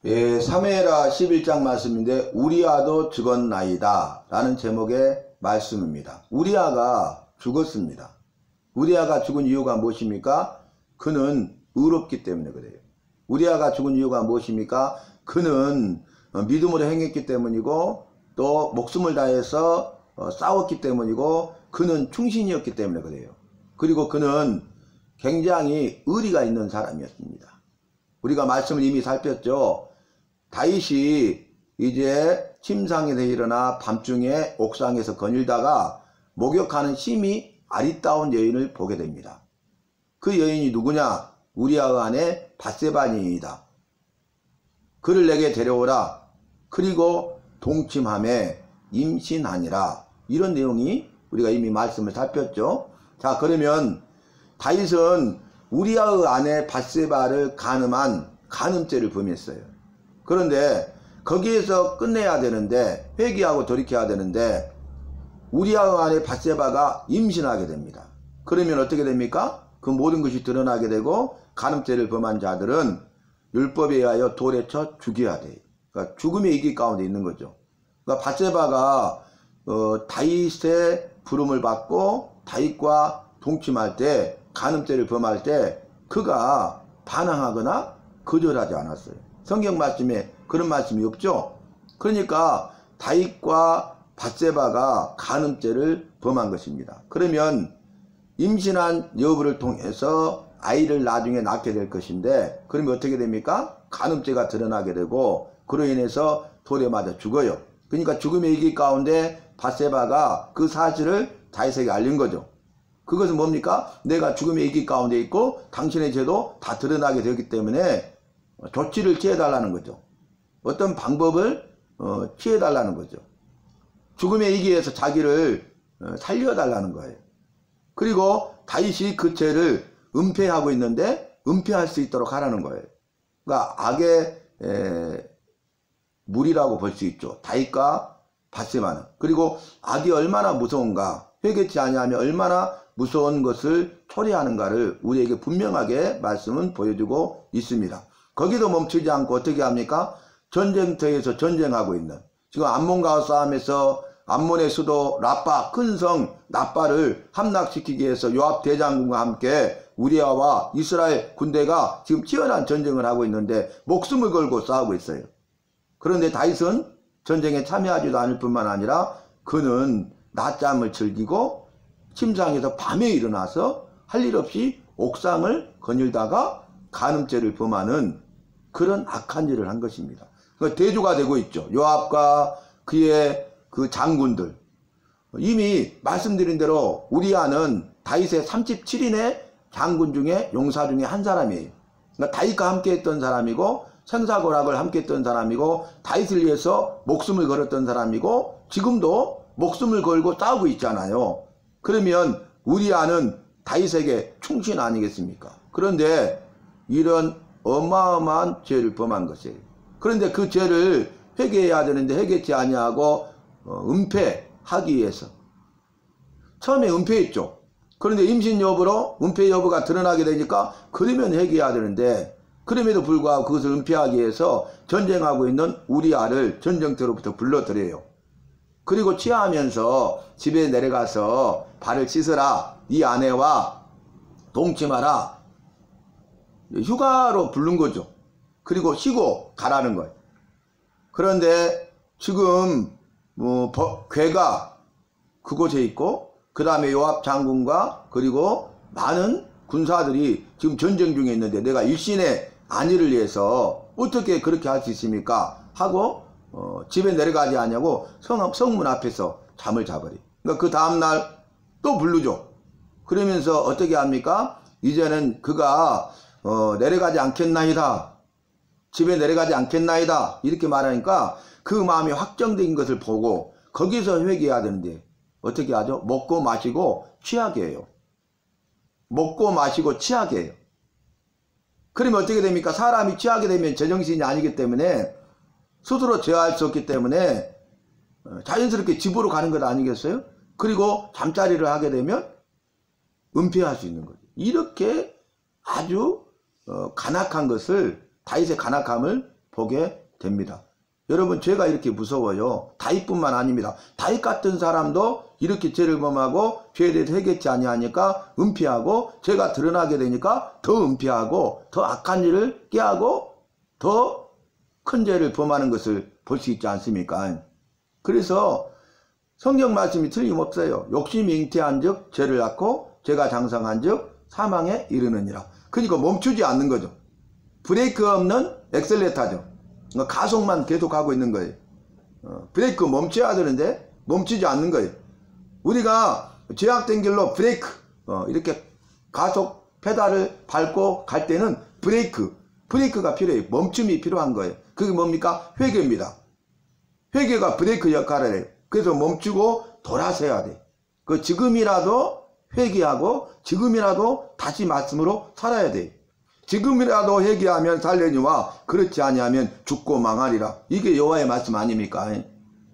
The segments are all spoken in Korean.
예, 사무엘하 11장 말씀인데 우리아도 죽었나이다 라는 제목의 말씀입니다. 우리아가 죽었습니다. 우리아가 죽은 이유가 무엇입니까? 그는 의롭기 때문에 그래요. 우리아가 죽은 이유가 무엇입니까? 그는 믿음으로 행했기 때문이고 또 목숨을 다해서 싸웠기 때문이고 그는 충신이었기 때문에 그래요. 그리고 그는 굉장히 의리가 있는 사람이었습니다. 우리가 말씀을 이미 살폈죠. 다윗이 이제 침상에서 일어나 밤중에 옥상에서 거닐다가 목욕하는 심히 아리따운 여인을 보게 됩니다. 그 여인이 누구냐? 우리아의 아내 밧세바니이다. 그를 내게 데려오라. 그리고 동침함에 임신하니라. 이런 내용이 우리가 이미 말씀을 살폈죠. 자, 그러면 다윗은 우리아의 아내 밧세바를 간음한 간음죄를 범했어요. 그런데 거기에서 끝내야 되는데 회개하고 돌이켜야 되는데 우리아의 아내 밧세바가 임신하게 됩니다. 그러면 어떻게 됩니까? 그 모든 것이 드러나게 되고 간음죄를 범한 자들은 율법에 의하여 돌에 쳐 죽여야 돼요. 그러니까 죽음의 이기 가운데 있는 거죠. 그러니까 밧세바가 다윗의 부름을 받고 다윗과 동침할 때 간음죄를 범할 때 그가 반항하거나 거절하지 않았어요. 성경 말씀에 그런 말씀이 없죠. 그러니까 다윗과 밧세바가 간음죄를 범한 것입니다. 그러면 임신한 여부를 통해서 아이를 나중에 낳게 될 것인데 그러면 어떻게 됩니까? 간음죄가 드러나게 되고 그로 인해서 돌에 맞아 죽어요. 그러니까 죽음의 위기 가운데 밧세바가 그 사실을 다윗에게 알린 거죠. 그것은 뭡니까? 내가 죽음의 위기 가운데 있고 당신의 죄도 다 드러나게 되기 때문에 조치를 취해달라는 거죠. 어떤 방법을 취해달라는 거죠. 죽음의 위기에서 자기를 살려달라는 거예요. 그리고 다윗이 그 죄를 은폐하고 있는데 은폐할 수 있도록 하라는 거예요. 그러니까 악의 물이라고 볼 수 있죠. 다윗과 밧세바는. 그리고 악이 얼마나 무서운가, 회개치 아니하면 얼마나 무서운 것을 초래하는가를 우리에게 분명하게 말씀은 보여주고 있습니다. 거기도 멈추지 않고 어떻게 합니까? 전쟁터에서 전쟁하고 있는, 지금 암몬과의 싸움에서 암몬의 수도 라빠, 큰 성 라빠를 함락시키기 위해서 요압 대장군과 함께 우리아와 이스라엘 군대가 지금 치열한 전쟁을 하고 있는데 목숨을 걸고 싸우고 있어요. 그런데 다윗은 전쟁에 참여하지도 않을 뿐만 아니라 그는 낮잠을 즐기고 침상에서 밤에 일어나서 할 일 없이 옥상을 거닐다가 간음죄를 범하는 그런 악한 일을 한 것입니다. 대조가 되고 있죠. 요압과 그의 그 장군들. 이미 말씀드린 대로 우리아는 다윗의 37인의 장군 중에 용사 중에 한 사람이에요. 그러니까 다윗과 함께 했던 사람이고 생사고락을 함께 했던 사람이고 다윗을 위해서 목숨을 걸었던 사람이고 지금도 목숨을 걸고 싸우고 있잖아요. 그러면 우리아는 다윗에게 충신 아니겠습니까? 그런데 이런 어마어마한 죄를 범한 것이에요. 그런데 그 죄를 회개해야 되는데 회개치 아니하고 은폐하기 위해서 처음에 은폐했죠. 그런데 임신 여부로 은폐 여부가 드러나게 되니까 그러면 회개해야 되는데 그럼에도 불구하고 그것을 은폐하기 위해서 전쟁하고 있는 우리아를 전쟁터로부터 불러들여요. 그리고 취하면서 집에 내려가서 발을 씻으라, 네 아내와 동침하라, 휴가로 부른 거죠. 그리고 쉬고 가라는 거예요. 그런데 지금 괴가 그곳에 있고 그 다음에 요압 장군과 그리고 많은 군사들이 지금 전쟁 중에 있는데 내가 일신의 안위를 위해서 어떻게 그렇게 할 수 있습니까? 하고 집에 내려가지 않냐고 성문 앞에서 잠을 자버려. 그러니까 그 다음날 또 부르죠. 그러면서 어떻게 합니까? 이제는 그가 내려가지 않겠나이다. 집에 내려가지 않겠나이다. 이렇게 말하니까 그 마음이 확정된 것을 보고 거기서 회개해야 되는데 어떻게 하죠? 먹고 마시고 취하게 해요. 먹고 마시고 취하게 해요. 그러면 어떻게 됩니까? 사람이 취하게 되면 제정신이 아니기 때문에 스스로 제어할 수 없기 때문에 자연스럽게 집으로 가는 것 아니겠어요? 그리고 잠자리를 하게 되면 은폐할 수 있는 거죠. 이렇게 아주 간악한 것을, 다윗의 간악함을 보게 됩니다. 여러분, 죄가 이렇게 무서워요. 다윗뿐만 아닙니다. 다윗 같은 사람도 이렇게 죄를 범하고 죄에 대해서 회개치 아니하니까 은폐하고, 죄가 드러나게 되니까 더 은폐하고 더 악한 일을 깨하고 더 큰 죄를 범하는 것을 볼 수 있지 않습니까? 그래서 성경 말씀이 틀림없어요. 욕심이 잉태한 즉 죄를 낳고, 죄가 장성한 즉 사망에 이르느니라. 그러니까 멈추지 않는 거죠. 브레이크 없는 엑셀레타죠. 가속만 계속하고 있는 거예요. 브레이크 멈춰야 되는데 멈추지 않는 거예요. 우리가 죄악된 길로 브레이크, 이렇게 가속 페달을 밟고 갈 때는 브레이크가 필요해요. 멈춤이 필요한 거예요. 그게 뭡니까? 회개입니다. 회개가 브레이크 역할을 해요. 그래서 멈추고 돌아서야 돼. 그 지금이라도 회개하고 지금이라도 다시 말씀으로 살아야 돼. 지금이라도 회개하면 살려니와 그렇지 아니하면 죽고 망하리라. 이게 여호와의 말씀 아닙니까?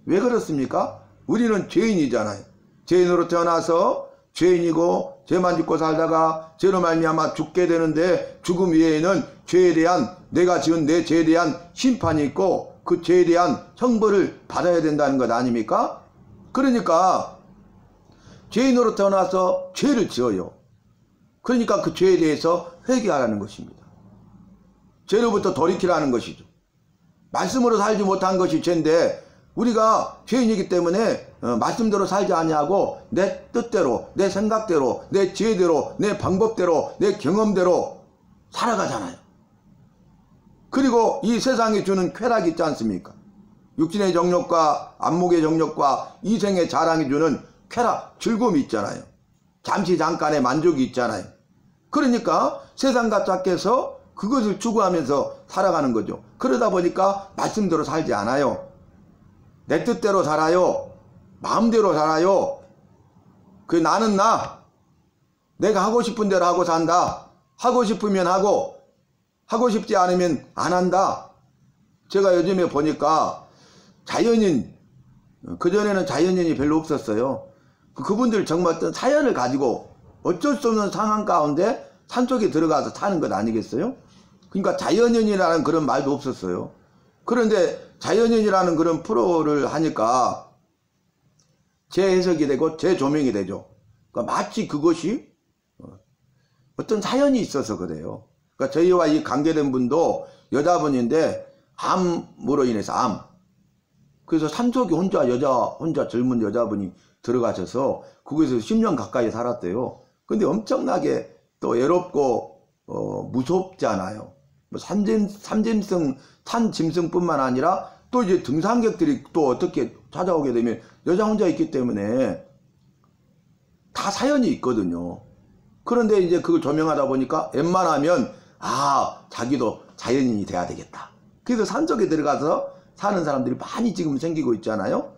왜 그렇습니까? 우리는 죄인이잖아요. 죄인으로 태어나서 죄인이고 죄만 짓고 살다가 죄로 말미암아 죽게 되는데, 죽음 위에는 죄에 대한, 내가 지은 내 죄에 대한 심판이 있고 그 죄에 대한 형벌을 받아야 된다는 것 아닙니까? 그러니까 죄인으로 태어나서 죄를 지어요. 그러니까 그 죄에 대해서 회개하라는 것입니다. 죄로부터 돌이키라는 것이죠. 말씀으로 살지 못한 것이 죄인데, 우리가 죄인이기 때문에 말씀대로 살지 아니하고 내 뜻대로, 내 생각대로, 내 지혜대로, 내 방법대로, 내 경험대로 살아가잖아요. 그리고 이 세상이 주는 쾌락이 있지 않습니까? 육신의 정욕과 안목의 정욕과 이생의 자랑이 주는 쾌락, 즐거움이 있잖아요. 잠시 잠깐의 만족이 있잖아요. 그러니까 세상과 짝해서 그것을 추구하면서 살아가는 거죠. 그러다 보니까 말씀대로 살지 않아요. 내 뜻대로 살아요. 마음대로 살아요. 그 나는 내가 하고 싶은 대로 하고 산다. 하고 싶으면 하고, 하고 싶지 않으면 안 한다. 제가 요즘에 보니까 자연인, 그전에는 자연인이 별로 없었어요. 그분들 정말 어떤 사연을 가지고 어쩔 수 없는 상황 가운데 산속에 들어가서 사는 것 아니겠어요? 그러니까 자연인이라는 그런 말도 없었어요. 그런데 자연인이라는 그런 프로를 하니까 재해석이 되고 재조명이 되죠. 그러니까 마치 그것이 어떤 사연이 있어서 그래요. 그러니까 저희와 이 관계된 분도 여자분인데 암으로 인해서 그래서 산속에 혼자 젊은 여자분이 들어가셔서 거기서 10년 가까이 살았대요. 근데 엄청나게 또 외롭고 무섭잖아요. 산짐승뿐만 아니라 또 이제 등산객들이 또 어떻게 찾아오게 되면 여자 혼자 있기 때문에 다 사연이 있거든요. 그런데 이제 그걸 조명하다 보니까 웬만하면 자기도 자연인이 돼야 되겠다. 그래서 산속에 들어가서 사는 사람들이 많이 지금 생기고 있잖아요.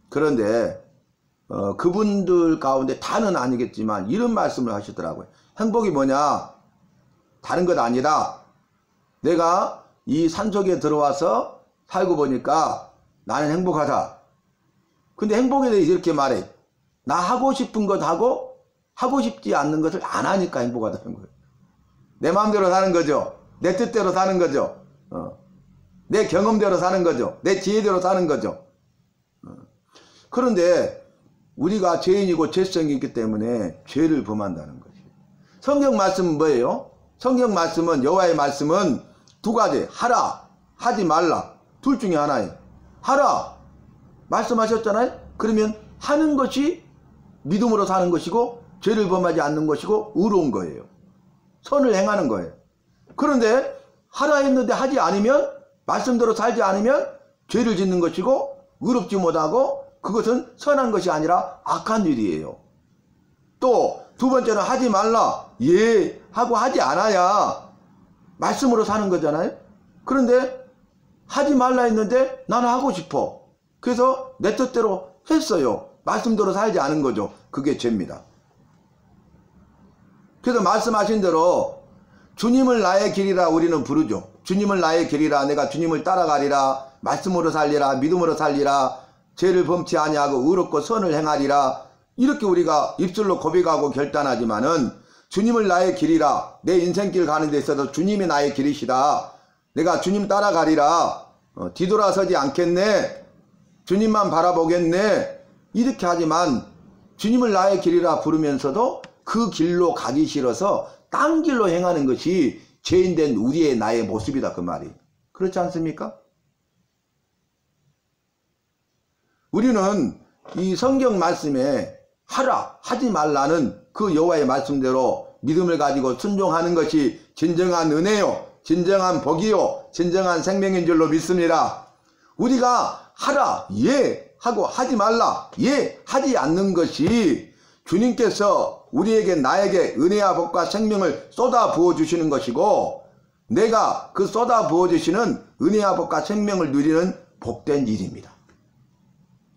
그런데 그분들 가운데 다는 아니겠지만 이런 말씀을 하시더라고요. 행복이 뭐냐? 다른 것 아니라 내가 이 산속에 들어와서 살고 보니까 나는 행복하다. 근데 행복에 대해서 이렇게 말해. 나 하고 싶은 것 하고 하고 싶지 않는 것을 안 하니까 행복하다는 거예요. 내 마음대로 사는 거죠. 내 뜻대로 사는 거죠. 내 경험대로 사는 거죠. 내 지혜대로 사는 거죠. 그런데 우리가 죄인이고 죄성이 있기 때문에 죄를 범한다는 것이에요. 성경 말씀은 뭐예요? 성경 말씀은, 여호와의 말씀은 두 가지. 하라, 하지 말라. 둘 중에 하나예요. 하라 말씀하셨잖아요. 그러면 하는 것이 믿음으로 사는 것이고 죄를 범하지 않는 것이고 의로운 거예요. 선을 행하는 거예요. 그런데 하라 했는데 하지 않으면, 말씀대로 살지 않으면 죄를 짓는 것이고 의롭지 못하고 그것은 선한 것이 아니라 악한 일이에요. 또 두 번째는 하지 말라. 하고 하지 않아야 말씀으로 사는 거잖아요. 그런데 하지 말라 했는데 나는 하고 싶어. 그래서 내 뜻대로 했어요. 말씀대로 살지 않은 거죠. 그게 죄입니다. 그래서 말씀하신 대로 주님을 나의 길이라 우리는 부르죠. 주님을 나의 길이라, 내가 주님을 따라가리라, 말씀으로 살리라, 믿음으로 살리라, 죄를 범치 아니하고 의롭고 선을 행하리라. 이렇게 우리가 입술로 고백하고 결단하지만은 주님을 나의 길이라, 내 인생길 가는 데 있어서 주님이 나의 길이시다. 내가 주님 따라가리라. 뒤돌아서지 않겠네. 주님만 바라보겠네. 이렇게 하지만 주님을 나의 길이라 부르면서도 그 길로 가기 싫어서 딴 길로 행하는 것이 죄인된 우리의 나의 모습이다 그 말이. 그렇지 않습니까? 우리는 이 성경 말씀에 하라 하지 말라는 그 여호와의 말씀대로 믿음을 가지고 순종하는 것이 진정한 은혜요, 진정한 복이요, 진정한 생명인 줄로 믿습니다. 우리가 하라 예 하고 하지 말라 예 하지 않는 것이 주님께서 우리에게 나에게 은혜와 복과 생명을 쏟아 부어 주시는 것이고, 내가 그 쏟아 부어 주시는 은혜와 복과 생명을 누리는 복된 일입니다.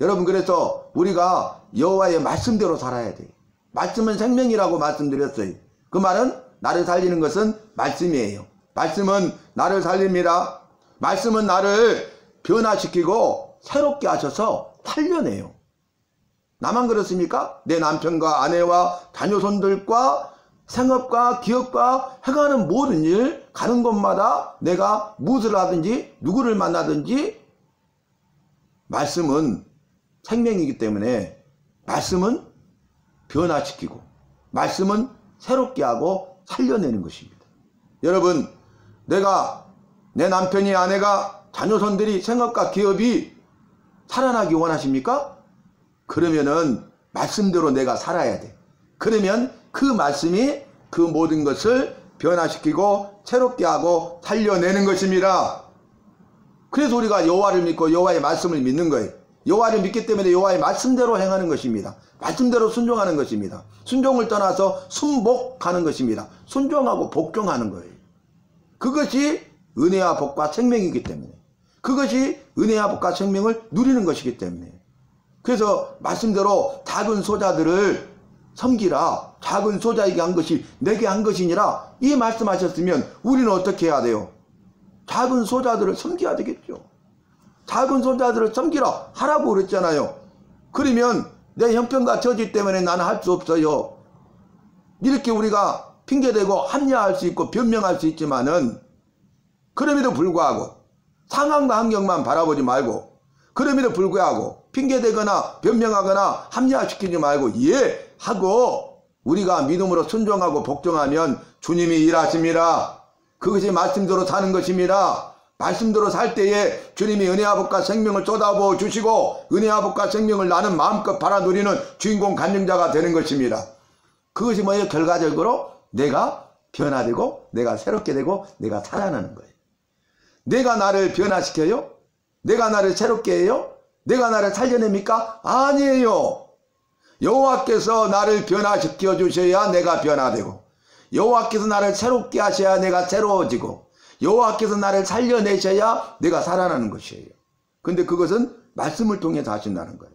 여러분, 그래서 우리가 여호와의 말씀대로 살아야 돼요. 말씀은 생명이라고 말씀드렸어요. 그 말은 나를 살리는 것은 말씀이에요. 말씀은 나를 살립니다. 말씀은 나를 변화시키고 새롭게 하셔서 살려내요. 나만 그렇습니까? 내 남편과 아내와 자녀손들과 생업과 기업과 해가는 모든 일, 가는 곳마다 내가 무엇을 하든지 누구를 만나든지 말씀은 생명이기 때문에 말씀은 변화시키고 말씀은 새롭게 하고 살려내는 것입니다. 여러분, 내가 내 남편이 아내가 자녀손들이 생업과 기업이 살아나기 원하십니까? 그러면은 말씀대로 내가 살아야 돼. 그러면 그 말씀이 그 모든 것을 변화시키고 새롭게 하고 살려내는 것입니다. 그래서 우리가 여호와를 믿고 여호와의 말씀을 믿는 거예요. 여호와를 믿기 때문에 여호와의 말씀대로 행하는 것입니다. 말씀대로 순종하는 것입니다. 순종을 떠나서 순복하는 것입니다. 순종하고 복종하는 거예요. 그것이 은혜와 복과 생명이기 때문에, 그것이 은혜와 복과 생명을 누리는 것이기 때문에, 그래서 말씀대로 작은 소자들을 섬기라. 작은 소자에게 한 것이 내게 한 것이니라. 이 말씀하셨으면 우리는 어떻게 해야 돼요? 작은 소자들을 섬겨야 되겠죠. 작은 소자들을 섬기라 하라고 그랬잖아요. 그러면 내 형편과 처지 때문에 나는 할 수 없어요. 이렇게 우리가 핑계대고 합리화할 수 있고 변명할 수 있지만은, 그럼에도 불구하고 상황과 환경만 바라보지 말고, 그럼에도 불구하고 핑계대거나 변명하거나 합리화시키지 말고 예 하고 우리가 믿음으로 순종하고 복종하면 주님이 일하십니다. 그것이 말씀대로 사는 것입니다. 말씀대로 살 때에 주님이 은혜와 복과 생명을 쏟아부어 주시고 은혜와 복과 생명을 나는 마음껏 바라 누리는 주인공 간증자가 되는 것입니다. 그것이 뭐예요? 결과적으로 내가 변화되고 내가 새롭게 되고 내가 살아나는 거예요. 내가 나를 변화시켜요? 내가 나를 새롭게 해요? 내가 나를 살려냅니까? 아니에요. 여호와께서 나를 변화시켜 주셔야 내가 변화되고, 여호와께서 나를 새롭게 하셔야 내가 새로워지고, 여호와께서 나를 살려내셔야 내가 살아나는 것이에요. 근데 그것은 말씀을 통해서 하신다는 거예요.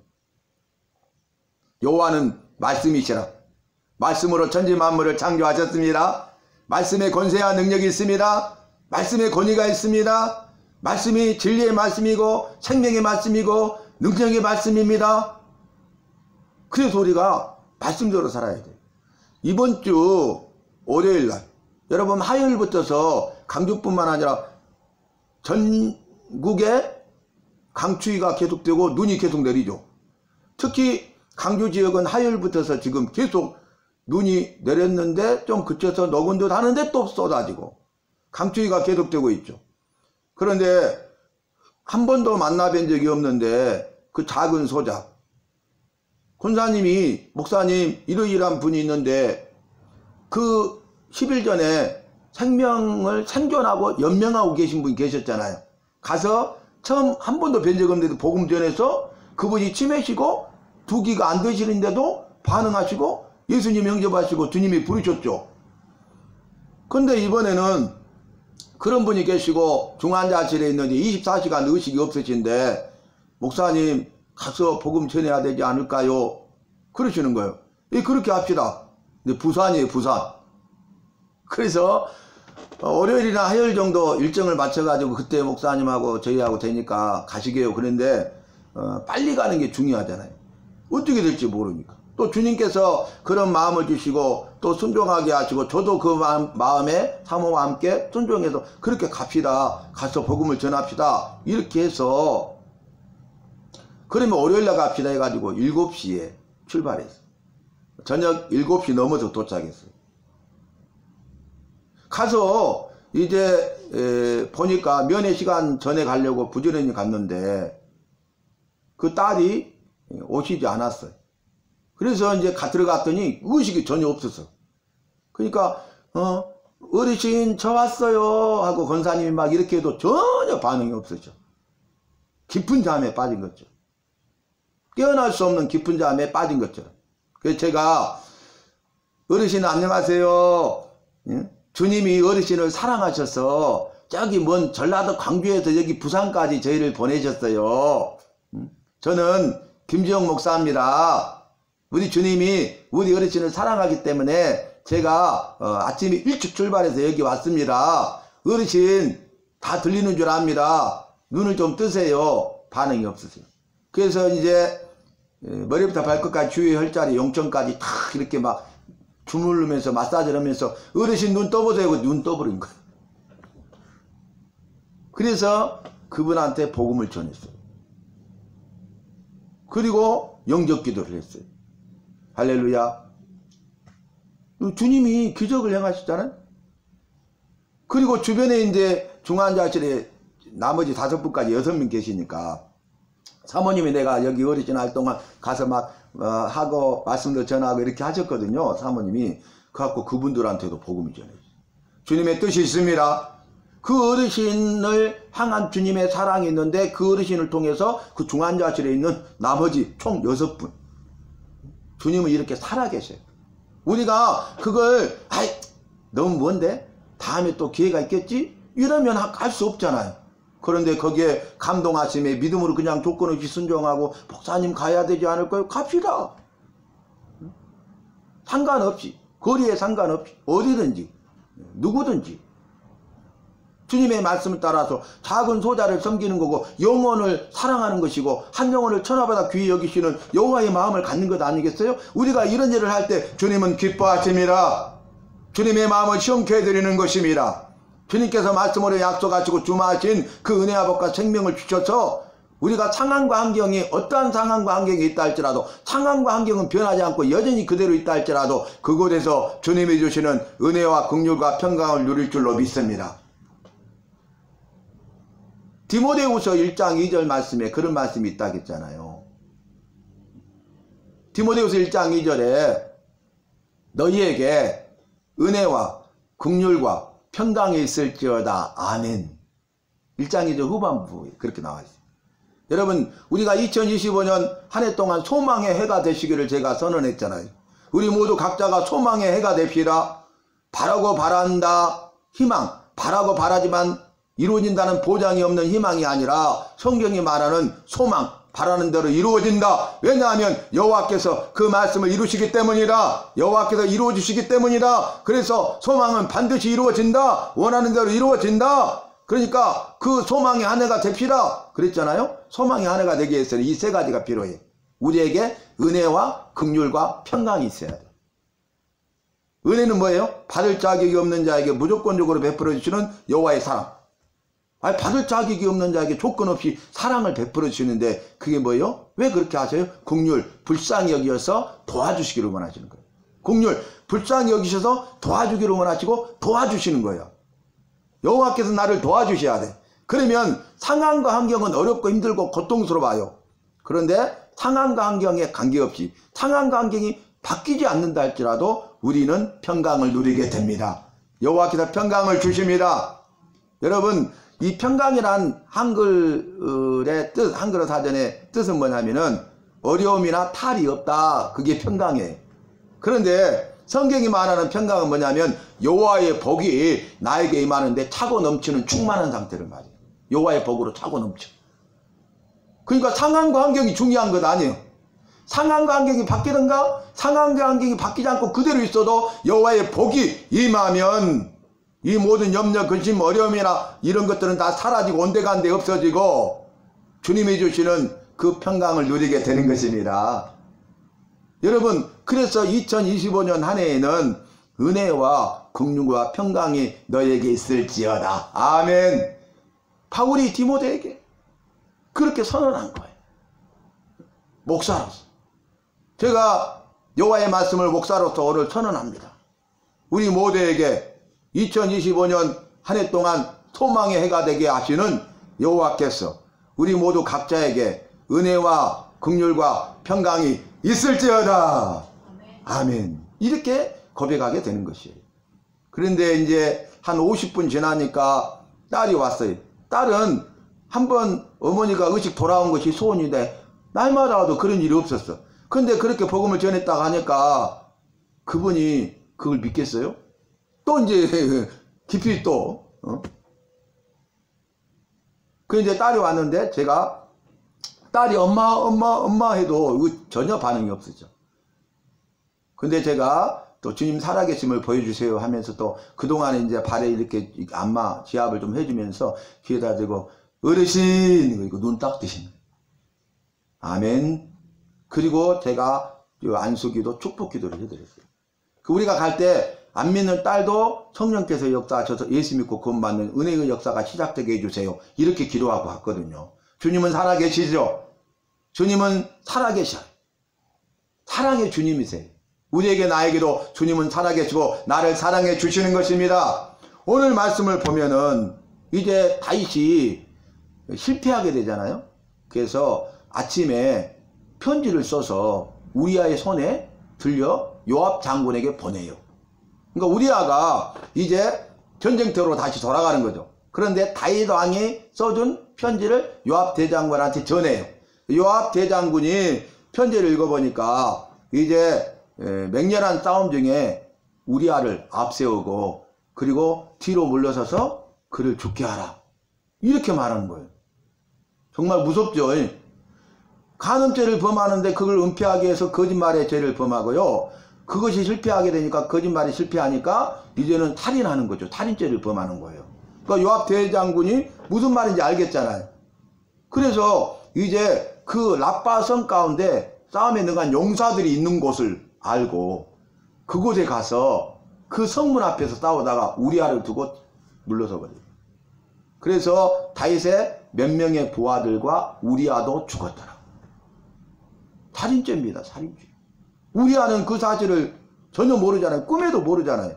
여호와는 말씀이시라. 말씀으로 천지 만물을 창조하셨습니다. 말씀에 권세와 능력이 있습니다. 말씀에 권위가 있습니다. 말씀이 진리의 말씀이고 생명의 말씀이고 능력의 말씀입니다. 그래서 우리가 말씀대로 살아야 돼요. 이번 주 월요일날, 여러분 화요일부터서 강주뿐만 아니라 전국에 강추위가 계속되고 눈이 계속 내리죠. 특히 강주 지역은 화요일부터서 지금 계속 눈이 내렸는데 좀 그쳐서 녹은 듯 하는데 또 쏟아지고 강추위가 계속되고 있죠. 그런데 한 번도 만나뵌 적이 없는데 그 작은 소자, 권사님이 목사님 이러이러한 분이 있는데 그 10일 전에 생명을 생존하고 연명하고 계신 분이 계셨잖아요. 가서 처음 한 번도 뵌 적 없는데도 복음 전해서 그분이 치매시고 두 기가 안 되시는데도 반응하시고 예수님 영접하시고 주님이 부르셨죠. 근데 이번에는 그런 분이 계시고 중환자실에 있는데 24시간 의식이 없으신데 목사님 가서 복음 전해야 되지 않을까요? 그러시는 거예요. 그렇게 합시다. 근데 부산이에요, 부산. 그래서 월요일이나 화요일 정도 일정을 맞춰가지고 그때 목사님하고 저희하고 되니까 가시게요. 그런데 빨리 가는 게 중요하잖아요. 어떻게 될지 모르니까. 또 주님께서 그런 마음을 주시고 또 순종하게 하시고 저도 그 마음에 사모와 함께 순종해서 그렇게 갑시다. 가서 복음을 전합시다. 이렇게 해서 그러면 월요일날 갑시다 해가지고 7시에 출발했어요. 저녁 7시 넘어서 도착했어요. 가서 이제 보니까 면회 시간 전에 가려고 부지런히 갔는데 그 딸이 오시지 않았어요. 그래서 이제 들어갔더니 의식이 전혀 없었어. 그러니까 어르신 저 왔어요 하고 권사님이 막 이렇게 해도 전혀 반응이 없었죠. 깊은 잠에 빠진 거죠. 깨어날 수 없는 깊은 잠에 빠진 거죠. 그래서 제가 어르신 안녕하세요. 주님이 어르신을 사랑하셔서 저기 먼 전라도 광주에서 여기 부산까지 저희를 보내셨어요. 저는 김지영 목사입니다. 우리 주님이 우리 어르신을 사랑하기 때문에 제가 아침에 일찍 출발해서 여기 왔습니다. 어르신 다 들리는 줄 압니다. 눈을 좀 뜨세요. 반응이 없으세요. 그래서 이제 머리부터 발끝까지 주위 혈자리 용천까지 다 이렇게 막 주물르면서 마사지를 하면서 어르신 눈 떠보세요. 눈 떠버린 거예요. 그래서 그분한테 복음을 전했어요. 그리고 영접 기도를 했어요. 할렐루야. 주님이 기적을 행하셨잖아요. 그리고 주변에 이제 중환자실에 나머지 5분까지 6명 계시니까 사모님이 내가 여기 어르신 할 동안 가서 막 하고 말씀도 전하고 이렇게 하셨거든요. 사모님이. 그래갖고 그분들한테도 복음을 전해요. 주님의 뜻이 있습니다. 그 어르신을 향한 주님의 사랑이 있는데 그 어르신을 통해서 그 중환자실에 있는 나머지 총 6분 주님은 이렇게 살아계셔요. 우리가 그걸 너무 먼데 다음에 또 기회가 있겠지? 이러면 할 수 없잖아요. 그런데 거기에 감동하심에 믿음으로 그냥 조건 없이 순종하고 목사님 가야 되지 않을까요? 갑시다. 상관없이 거리에 상관없이 어디든지 누구든지 주님의 말씀을 따라서 작은 소자를 섬기는 거고 영혼을 사랑하는 것이고 한 영혼을 천하보다 귀히 여기시는 여호와의 마음을 갖는 것 아니겠어요? 우리가 이런 일을 할 때 주님은 기뻐하십니다. 주님의 마음을 시원케 해드리는 것입니다. 주님께서 말씀으로 약속하시고 주마하신 그 은혜와 복과 생명을 주셔서 우리가 상황과 환경이 어떠한 상황과 환경이 있다 할지라도 상황과 환경은 변하지 않고 여전히 그대로 있다 할지라도 그곳에서 주님이 주시는 은혜와 긍휼과 평강을 누릴 줄로 믿습니다. 디모데후서 1장 2절 말씀에 그런 말씀이 있다고 했잖아요. 디모데후서 1장 2절에 너희에게 은혜와 긍휼과 평강이 있을지어다. 아멘. 1장 2절 후반부에 그렇게 나와 있어요. 여러분 우리가 2025년 한 해 동안 소망의 해가 되시기를 제가 선언했잖아요. 우리 모두 각자가 소망의 해가 됩시다. 바라고 바란다. 희망. 바라고 바라지만 이루어진다는 보장이 없는 희망이 아니라 성경이 말하는 소망. 바라는 대로 이루어진다. 왜냐하면 여호와께서 그 말씀을 이루시기 때문이다. 여호와께서 이루어 주시기 때문이다. 그래서 소망은 반드시 이루어진다. 원하는 대로 이루어진다. 그러니까 그 소망의 한 해가 됩시다. 그랬잖아요. 소망의 한 해가 되기 위해서는 이 세 가지가 필요해. 우리에게 은혜와 긍휼과 평강이 있어야 돼. 은혜는 뭐예요? 받을 자격이 없는 자에게 무조건적으로 베풀어 주시는 여호와의 사랑. 받을 자격이 없는 자에게 조건 없이 사랑을 베풀어 주시는데 그게 뭐예요? 왜 그렇게 하세요? 긍휼, 불쌍히 여기셔서 도와주시기를 원하시는 거예요. 긍휼, 불쌍히 여기셔서 도와주기를 원하시고 도와주시는 거예요. 여호와께서 나를 도와주셔야 돼. 그러면 상황과 환경은 어렵고 힘들고 고통스러워요. 그런데 상황과 환경에 관계없이 상황과 환경이 바뀌지 않는다 할지라도 우리는 평강을 누리게 됩니다. 여호와께서 평강을 주십니다. 여러분 이 평강이란 한글의 뜻, 한글어 사전의 뜻은 뭐냐면은 어려움이나 탈이 없다. 그게 평강이에요. 그런데 성경이 말하는 평강은 뭐냐면 여호와의 복이 나에게 임하는데 차고 넘치는 충만한 상태를 말해요. 여호와의 복으로 차고 넘쳐. 그러니까 상황과 환경이 중요한 것 아니에요. 상황과 환경이 바뀌든가 상황과 환경이 바뀌지 않고 그대로 있어도 여호와의 복이 임하면 이 모든 염려, 근심, 어려움이나 이런 것들은 다 사라지고 온데간데 없어지고 주님이 주시는 그 평강을 누리게 되는 것입니다. 여러분 그래서 2025년 한 해에는 은혜와 긍휼과 평강이 너에게 있을지어다. 아멘. 바울이 디모데에게 그렇게 선언한 거예요. 목사로서. 제가 여호와의 말씀을 목사로서 오늘 선언합니다. 우리 모두에게 2025년 한 해 동안 소망의 해가 되게 하시는 여호와께서 우리 모두 각자에게 은혜와 긍휼과 평강이 있을지어다. 아멘. 이렇게 고백하게 되는 것이에요. 그런데 이제 한 50분 지나니까 딸이 왔어요. 딸은 한번 어머니가 의식 돌아온 것이 소원인데 날마다 와도 그런 일이 없었어. 근데 그렇게 복음을 전했다고 하니까 그분이 그걸 믿겠어요? 또 이제 깊이 또 그런데 딸이 왔는데 제가 딸이 엄마 해도 전혀 반응이 없었죠. 근데 제가 또 주님 살아계심을 보여주세요 하면서 또 그동안에 이제 발에 이렇게 안마 지압을 좀 해주면서 귀에다 대고 어르신 이거 눈 딱 뜨시는 아멘. 그리고 제가 안수기도 축복기도를 해드렸어요. 우리가 갈 때 안 믿는 딸도 성령께서 역사하셔서 예수 믿고 구원받는 은혜의 역사가 시작되게 해주세요. 이렇게 기도하고 갔거든요. 주님은 살아계시죠? 주님은 살아계셔요. 사랑의 주님이세요. 우리에게 나에게도 주님은 살아계시고 나를 사랑해 주시는 것입니다. 오늘 말씀을 보면은 이제 다윗이 실패하게 되잖아요. 그래서 아침에 편지를 써서 우리아의 손에 들려 요압 장군에게 보내요. 그러니까 우리아가 이제 전쟁터로 다시 돌아가는 거죠. 그런데 다윗 왕이 써준 편지를 요압 대장군한테 전해요. 요압 대장군이 편지를 읽어보니까 이제 맹렬한 싸움 중에 우리아를 앞세우고 그리고 뒤로 물러서서 그를 죽게 하라. 이렇게 말하는 거예요. 정말 무섭죠. 간음죄를 범하는데 그걸 은폐하기 위해서 거짓말의 죄를 범하고요. 그것이 실패하게 되니까 거짓말이 실패하니까 이제는 살인하는 거죠. 살인죄를 범하는 거예요. 그러니까 요압 대장군이 무슨 말인지 알겠잖아요. 그래서 이제 그 라빠성 가운데 싸움에 능한 용사들이 있는 곳을 알고 그곳에 가서 그 성문 앞에서 싸우다가 우리아를 두고 물러서 버려요. 그래서 다윗의 몇 명의 부하들과 우리아도 죽었더라. 살인죄입니다. 살인죄. 우리아는 그 사실을 전혀 모르잖아요. 꿈에도 모르잖아요.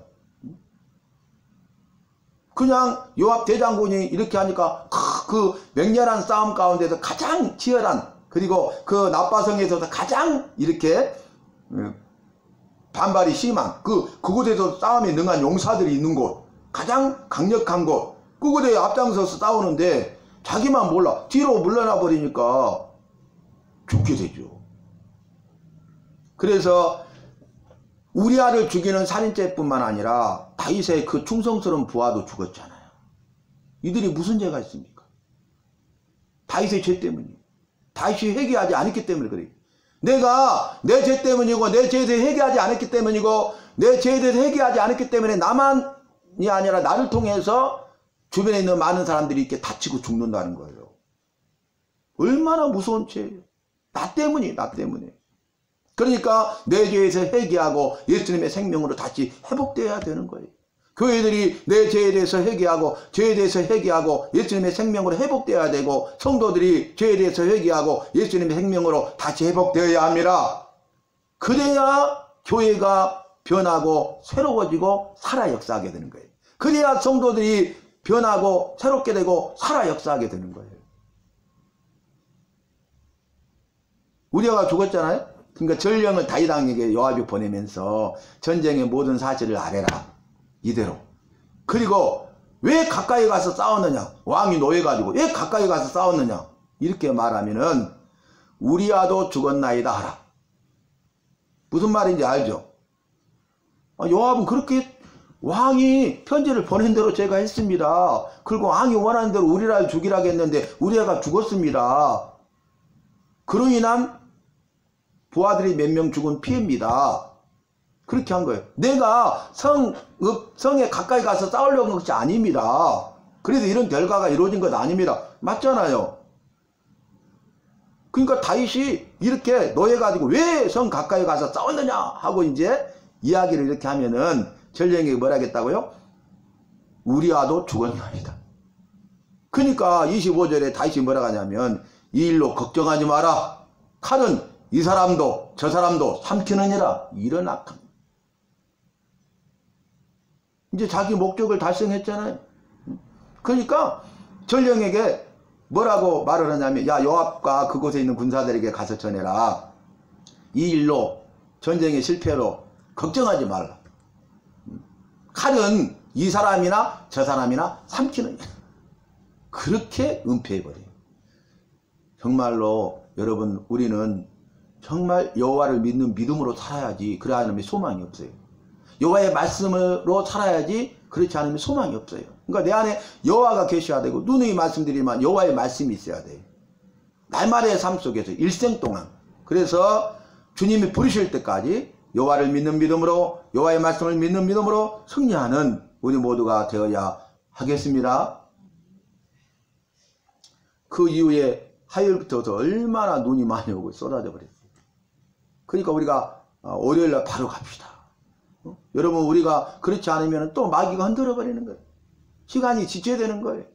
그냥 요압 대장군이 이렇게 하니까 그 맹렬한 싸움 가운데서 가장 치열한 그리고 그 나빠성에서 가장 이렇게 반발이 심한 그곳에서 싸움에 능한 용사들이 있는 곳 가장 강력한 곳 그곳에 앞장서서 싸우는데 자기만 몰라 뒤로 물러나 버리니까 죽게 되죠. 그래서 우리아를 죽이는 살인죄뿐만 아니라 다윗의 그 충성스러운 부하도 죽었잖아요. 이들이 무슨 죄가 있습니까? 다윗의 죄 때문이에요. 다윗이 회개하지 않았기 때문에 그래요. 내가 내 죄 때문이고 내 죄에 대해 회개하지 않았기 때문이고 내 죄에 대해서 회개하지 않았기 때문에 나만이 아니라 나를 통해서 주변에 있는 많은 사람들이 이렇게 다치고 죽는다는 거예요. 얼마나 무서운 죄예요. 나 때문이에요. 나 때문에. 그러니까 내 죄에서 회개하고 예수님의 생명으로 다시 회복되어야 되는 거예요. 교회들이 내 죄에 대해서 회개하고 죄에 대해서 회개하고 예수님의 생명으로 회복되어야 되고 성도들이 죄에 대해서 회개하고 예수님의 생명으로 다시 회복되어야 합니다. 그래야 교회가 변하고 새로워지고 살아 역사하게 되는 거예요. 그래야 성도들이 변하고 새롭게 되고 살아 역사하게 되는 거예요. 우리아가 죽었잖아요. 그러니까 전령을 다윗 왕에게 요압이 보내면서 전쟁의 모든 사실을 아뢰라. 이대로. 그리고 왜 가까이 가서 싸웠느냐. 왕이 노예가지고 왜 가까이 가서 싸웠느냐. 이렇게 말하면은 우리아도 죽었나이다 하라. 무슨 말인지 알죠? 요압은 그렇게 왕이 편지를 보낸 대로 제가 했습니다. 그리고 왕이 원하는 대로 우리아를 죽이라고 했는데 우리아가 죽었습니다. 그로 인한 부하들이 몇 명 죽은 피해입니다. 그렇게 한 거예요. 내가 성에 가까이 가서 싸우려고 한 것이 아닙니다. 그래서 이런 결과가 이루어진 것 아닙니다. 맞잖아요. 그러니까 다윗이 이렇게 노예가지고 왜 성 가까이 가서 싸웠느냐 하고 이제 이야기를 이렇게 하면은 전령에게 뭐라 하겠다고요? 우리 아도 죽었나이다. 그러니까 25절에 다시 뭐라 하냐면 이 일로 걱정하지 마라. 칼은 이 사람도 저 사람도 삼키느니라. 이런 악함. 이제 자기 목적을 달성했잖아요. 그러니까 전령에게 뭐라고 말을 하냐면 야 요압과 그곳에 있는 군사들에게 가서 전해라. 이 일로 전쟁의 실패로 걱정하지 말라. 칼은 이 사람이나 저 사람이나 삼키느니라. 그렇게 은폐해버려요. 정말로 여러분 우리는 정말 여호와를 믿는 믿음으로 살아야지. 그래야 하면 소망이 없어요. 여호와의 말씀으로 살아야지. 그렇지 않으면 소망이 없어요. 그러니까 내 안에 여호와가 계셔야 되고 누누이 말씀드리지만 여호와의 말씀이 있어야 돼요. 날마다의 삶 속에서 일생 동안. 그래서 주님이 부르실 때까지 여호와를 믿는 믿음으로 여호와의 말씀을 믿는 믿음으로 승리하는 우리 모두가 되어야 하겠습니다. 그 이후에 화요일부터 얼마나 눈이 많이 오고 쏟아져 버렸어요. 그러니까 우리가 월요일날 바로 갑시다. 여러분 우리가 그렇지 않으면 또 마귀가 흔들어 버리는 거예요. 시간이 지체되는 거예요.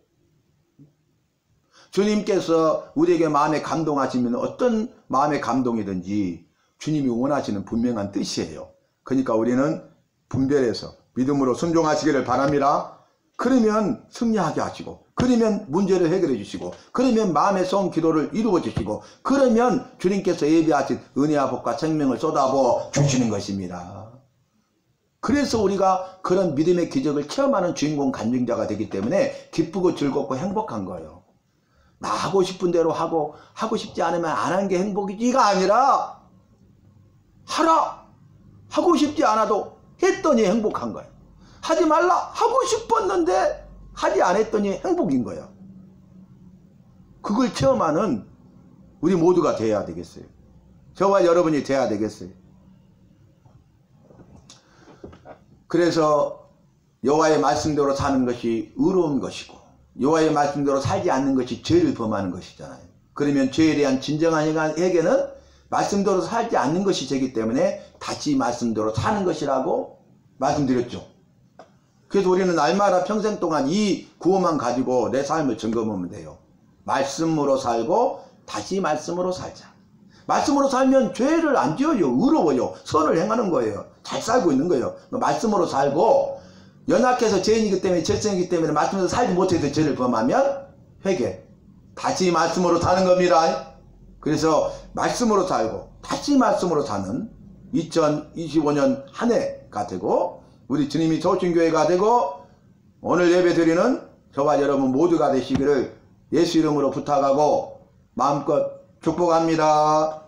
주님께서 우리에게 마음에 감동하시면 어떤 마음의 감동이든지 주님이 원하시는 분명한 뜻이에요. 그러니까 우리는 분별해서 믿음으로 순종하시기를 바랍니다. 그러면 승리하게 하시고, 그러면 문제를 해결해 주시고, 그러면 마음의 성 기도를 이루어 주시고, 그러면 주님께서 예비하신 은혜와 복과 생명을 쏟아부어 주시는 것입니다. 그래서 우리가 그런 믿음의 기적을 체험하는 주인공 간증자가 되기 때문에 기쁘고 즐겁고 행복한 거예요. 나 하고 싶은 대로 하고 싶지 않으면 안 한 게 행복이지가 아니라 하라! 하고 싶지 않아도 했더니 행복한 거예요. 하지 말라! 하고 싶었는데 하지 않았더니 행복인 거예요. 그걸 체험하는 우리 모두가 돼야 되겠어요. 저와 여러분이 돼야 되겠어요. 그래서 여호와의 말씀대로 사는 것이 의로운 것이고 여호와의 말씀대로 살지 않는 것이 죄를 범하는 것이잖아요. 그러면 죄에 대한 진정한 해결은 말씀대로 살지 않는 것이 죄이기 때문에 다시 말씀대로 사는 것이라고 말씀드렸죠. 그래서 우리는 날마다 평생 동안 이 구호만 가지고 내 삶을 점검하면 돼요. 말씀으로 살고 다시 말씀으로 살자. 말씀으로 살면 죄를 안 지어요. 의로워요. 선을 행하는 거예요. 잘 살고 있는 거예요. 말씀으로 살고 연약해서 죄인이기 때문에 죄성이기 때문에 말씀으로 살지 못해서 죄를 범하면 회개. 다시 말씀으로 사는 겁니다. 그래서 말씀으로 살고 다시 말씀으로 사는 2025년 한 해가 되고 우리 주님이 좋으신 교회가 되고 오늘 예배 드리는 저와 여러분 모두가 되시기를 예수 이름으로 부탁하고 마음껏 축복합니다.